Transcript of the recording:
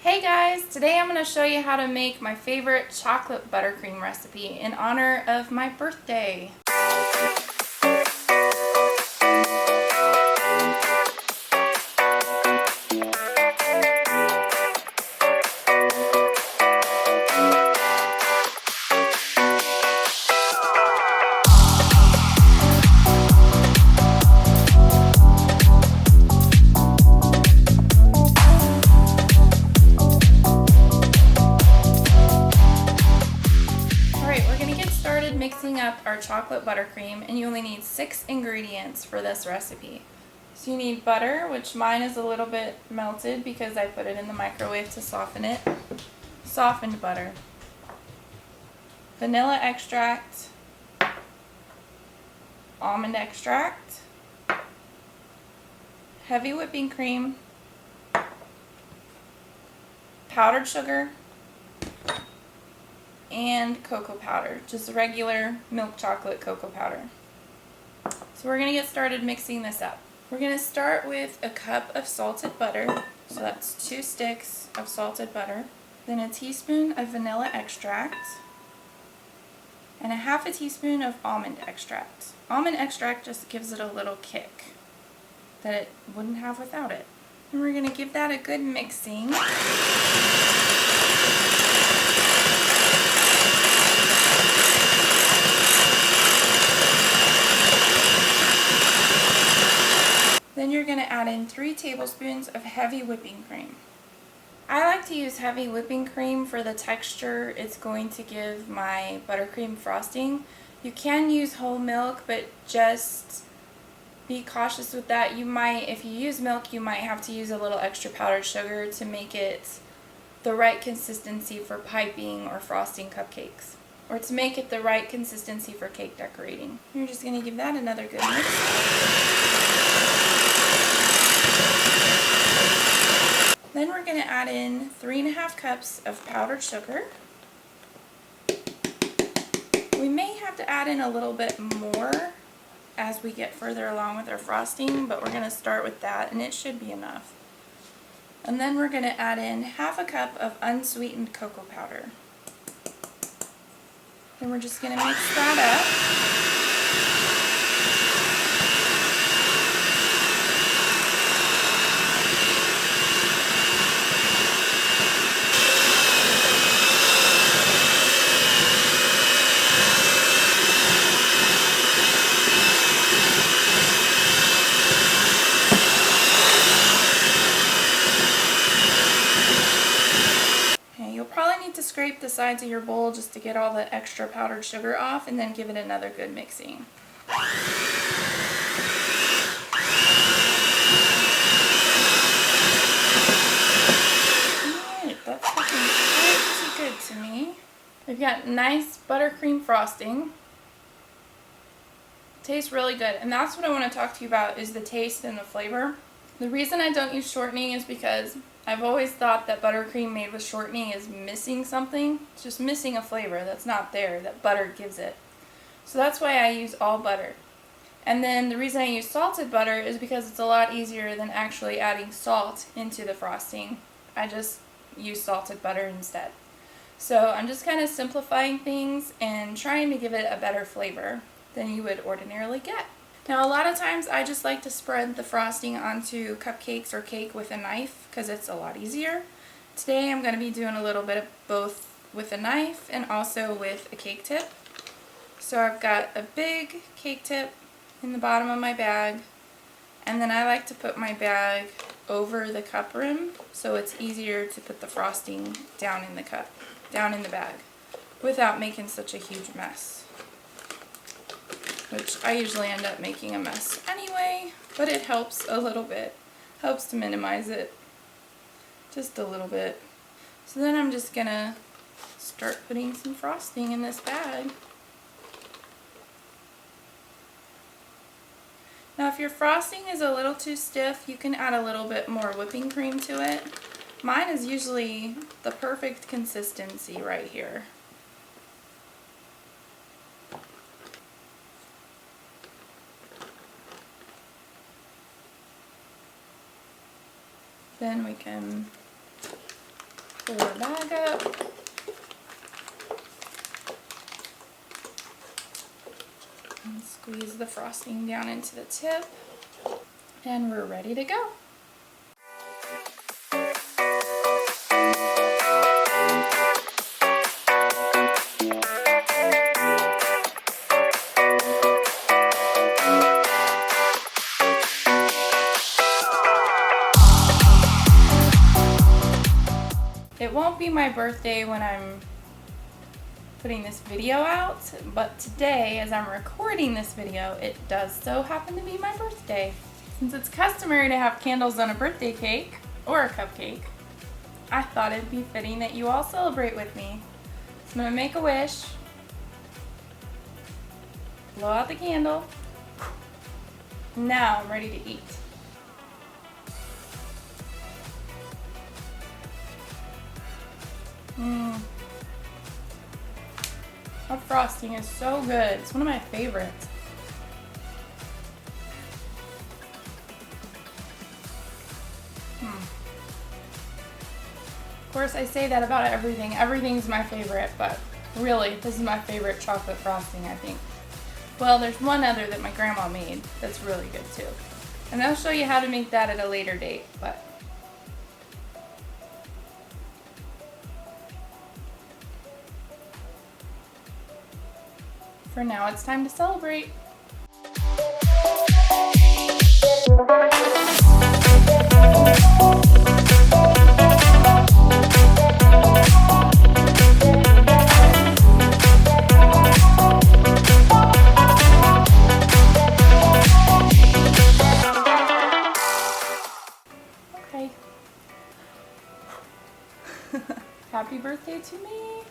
Hey guys, today I'm going to show you how to make my favorite chocolate buttercream recipe in honor of my birthday. Mixing up our chocolate buttercream, and you only need 6 ingredients for this recipe. So you need butter, which mine is a little bit melted because I put it in the microwave to soften it. Softened butter. Vanilla extract. Almond extract. Heavy whipping cream. Powdered sugar. And cocoa powder, just regular milk chocolate cocoa powder. So we're going to get started mixing this up. We're going to start with a cup of salted butter, so that's 2 sticks of salted butter, then a teaspoon of vanilla extract, and a half a teaspoon of almond extract. Almond extract just gives it a little kick that it wouldn't have without it. And we're going to give that a good mixing. Then you're going to add in 3 tablespoons of heavy whipping cream. I like to use heavy whipping cream for the texture it's going to give my buttercream frosting. You can use whole milk, but just be cautious with that. You might, if you use milk, you might have to use a little extra powdered sugar to make it the right consistency for piping or frosting cupcakes, or to make it the right consistency for cake decorating. You're just going to give that another good mix. Then we're going to add in 3½ cups of powdered sugar. We may have to add in a little bit more as we get further along with our frosting, but we're going to start with that, and it should be enough. And then we're going to add in ½ cup of unsweetened cocoa powder. Then we're just going to mix that up. Scrape the sides of your bowl just to get all the extra powdered sugar off, and then give it another good mixing. Alright, that's looking pretty good to me. We've got nice buttercream frosting. Tastes really good, and that's what I want to talk to you about, is the taste and the flavor. The reason I don't use shortening is because I've always thought that buttercream made with shortening is missing something. It's just missing a flavor that's not there, that butter gives it. So that's why I use all butter. And then the reason I use salted butter is because it's a lot easier than actually adding salt into the frosting. I just use salted butter instead. So I'm just kind of simplifying things and trying to give it a better flavor than you would ordinarily get. Now, a lot of times I just like to spread the frosting onto cupcakes or cake with a knife because it's a lot easier. Today I'm going to be doing a little bit of both with a knife and also with a cake tip. So I've got a big cake tip in the bottom of my bag, and then I like to put my bag over the cup rim so it's easier to put the frosting down in the cup, down in the bag, without making such a huge mess. Which I usually end up making a mess anyway, but it helps a little bit. Helps to minimize it just a little bit. So then I'm just gonna start putting some frosting in this bag. Now if your frosting is a little too stiff, you can add a little bit more whipping cream to it. Mine is usually the perfect consistency right here. Then we can Pull our bag up. And squeeze the frosting down into the tip. And we're ready to go. It won't be my birthday when I'm putting this video out, but today, as I'm recording this video, it does so happen to be my birthday. Since it's customary to have candles on a birthday cake, or a cupcake, I thought it'd be fitting that you all celebrate with me. So I'm gonna make a wish, blow out the candle. Now I'm ready to eat. That frosting is so good. It's one of my favorites. Of course, I say that about everything. Everything's my favorite, but really, this is my favorite chocolate frosting, I think. Well, there's one other that my grandma made that's really good too. And I'll show you how to make that at a later date, but for now, it's time to celebrate. Okay. Happy birthday to me.